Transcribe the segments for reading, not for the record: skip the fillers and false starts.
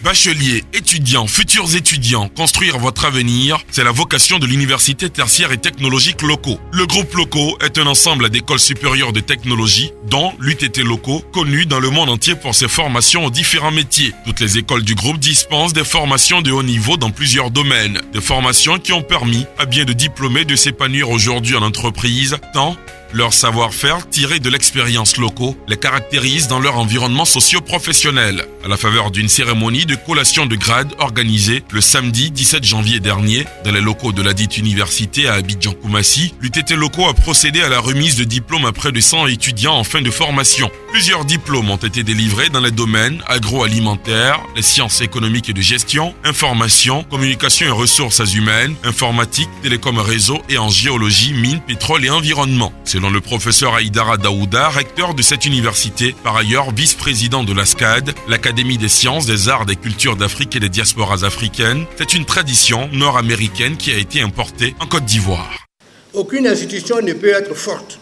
Bacheliers, étudiants, futurs étudiants, construire votre avenir, c'est la vocation de l'Université tertiaire et technologique Loco. Le groupe Loco est un ensemble d'écoles supérieures de technologie, dont l'UTT Loco, connu dans le monde entier pour ses formations aux différents métiers. Toutes les écoles du groupe dispensent des formations de haut niveau dans plusieurs domaines. Des formations qui ont permis à bien de diplômés de s'épanouir aujourd'hui en entreprise, tant leur savoir-faire tiré de l'expérience locaux les caractérise dans leur environnement socio-professionnel. À la faveur d'une cérémonie de collation de grade organisée le samedi 17 janvier dernier dans les locaux de la dite université à Abidjan-Koumassi, l'UTT Loco a procédé à la remise de diplômes à près de 100 étudiants en fin de formation. Plusieurs diplômes ont été délivrés dans les domaines agroalimentaires, les sciences économiques et de gestion, information, communication et ressources humaines, informatique, télécom réseau et en géologie, mines, pétrole et environnement. Selon le professeur Aïdara Daouda, recteur de cette université, par ailleurs vice-président de la SCAD, l'Académie des sciences, des arts, des cultures d'Afrique et des diasporas africaines, c'est une tradition nord-américaine qui a été importée en Côte d'Ivoire. Aucune institution ne peut être forte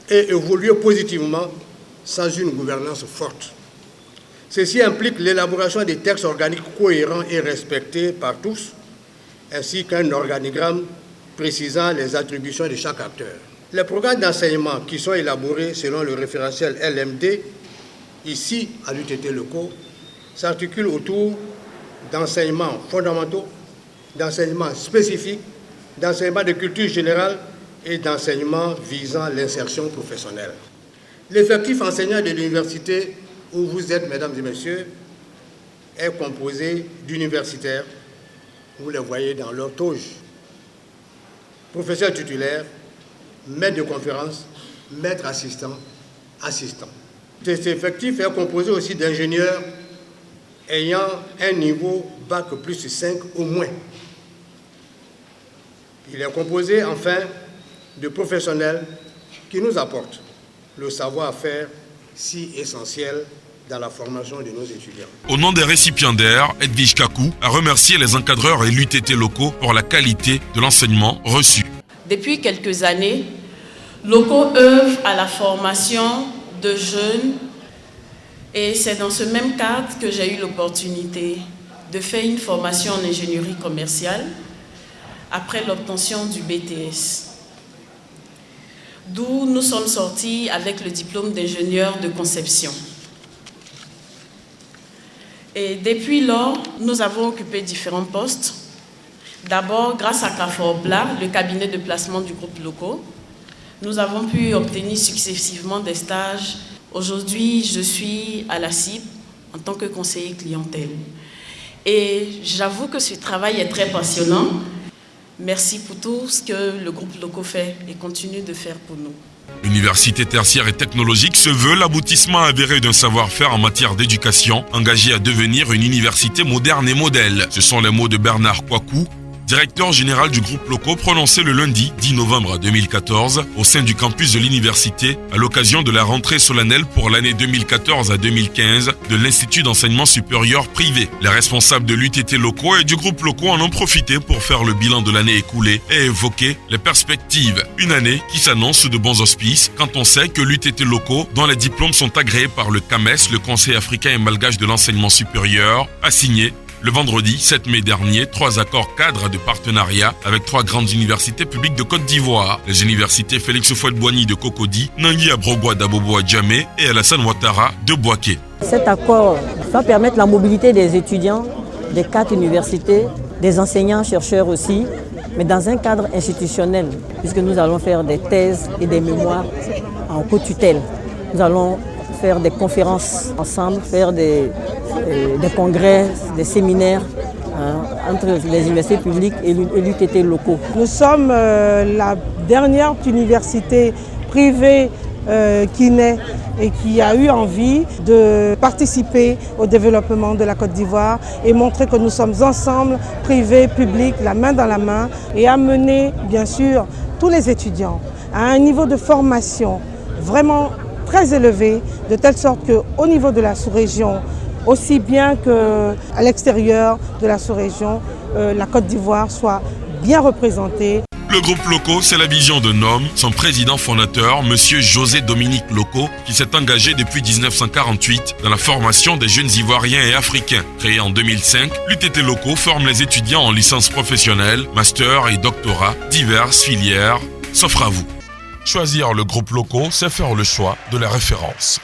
et évoluer positivement sans une gouvernance forte. Ceci implique l'élaboration des textes organiques cohérents et respectés par tous, ainsi qu'un organigramme précisant les attributions de chaque acteur. Les programmes d'enseignement qui sont élaborés selon le référentiel LMD, ici à l'UTT Loco, s'articulent autour d'enseignements fondamentaux, d'enseignements spécifiques, d'enseignements de culture générale et d'enseignements visant l'insertion professionnelle. L'effectif enseignant de l'université où vous êtes, mesdames et messieurs, est composé d'universitaires, vous les voyez dans leur toge, professeurs titulaires, maître de conférence, maître assistant. Cet effectif est composé aussi d'ingénieurs ayant un niveau bac plus 5 au moins. Il est composé enfin de professionnels qui nous apportent le savoir-faire si essentiel dans la formation de nos étudiants. Au nom des récipiendaires, Edwige Kakou a remercié les encadreurs et l'UTT Loco pour la qualité de l'enseignement reçu. Depuis quelques années, Loco œuvre à la formation de jeunes et c'est dans ce même cadre que j'ai eu l'opportunité de faire une formation en ingénierie commerciale après l'obtention du BTS. D'où nous sommes sortis avec le diplôme d'ingénieur de conception. Et depuis lors, nous avons occupé différents postes. D'abord, grâce à Caforbla, le cabinet de placement du groupe Loco, nous avons pu obtenir successivement des stages. Aujourd'hui, je suis à la CIB en tant que conseiller clientèle. Et j'avoue que ce travail est très passionnant. Merci pour tout ce que le groupe Loco fait et continue de faire pour nous. L'université tertiaire et technologique se veut l'aboutissement avéré d'un savoir-faire en matière d'éducation, engagé à devenir une université moderne et modèle. Ce sont les mots de Bernard Kwaku, directeur général du groupe Loco, prononcé le lundi 10 novembre 2014 au sein du campus de l'université à l'occasion de la rentrée solennelle pour l'année 2014 à 2015 de l'Institut d'enseignement supérieur privé. Les responsables de l'UTT Loco et du groupe Loco en ont profité pour faire le bilan de l'année écoulée et évoquer les perspectives. Une année qui s'annonce sous de bons auspices quand on sait que l'UTT Loco, dont les diplômes sont agréés par le CAMES, le Conseil africain et malgache de l'enseignement supérieur, a signé le vendredi 7 mai dernier, 3 accords cadres de partenariat avec 3 grandes universités publiques de Côte d'Ivoire. Les universités Félix Houphouët-Boigny de Cocody, Nangui Abrogwa d'Abobo à Djamé et Alassane Ouattara de Bouaké. Cet accord va permettre la mobilité des étudiants des 4 universités, des enseignants-chercheurs aussi, mais dans un cadre institutionnel, puisque nous allons faire des thèses et des mémoires en co-tutelle. Nous allons faire des conférences ensemble, faire des congrès, des séminaires entre les universités publiques et l'UTT Loco. Nous sommes la dernière université privée qui naît et qui a eu envie de participer au développement de la Côte d'Ivoire et montrer que nous sommes ensemble, privés, publics, la main dans la main, et amener bien sûr tous les étudiants à un niveau de formation vraiment très élevé, de telle sorte qu'au niveau de la sous-région, aussi bien qu'à l'extérieur de la sous-région, la Côte d'Ivoire soit bien représentée. Le groupe Loco, c'est la vision d'un homme, son président fondateur, Monsieur José Dominique Loco, qui s'est engagé depuis 1948 dans la formation des jeunes Ivoiriens et Africains. Créé en 2005, l'UTT Loco forme les étudiants en licence professionnelle, master et doctorat, diverses filières, s'offre à vous. Choisir le groupe Loco, c'est faire le choix de la référence.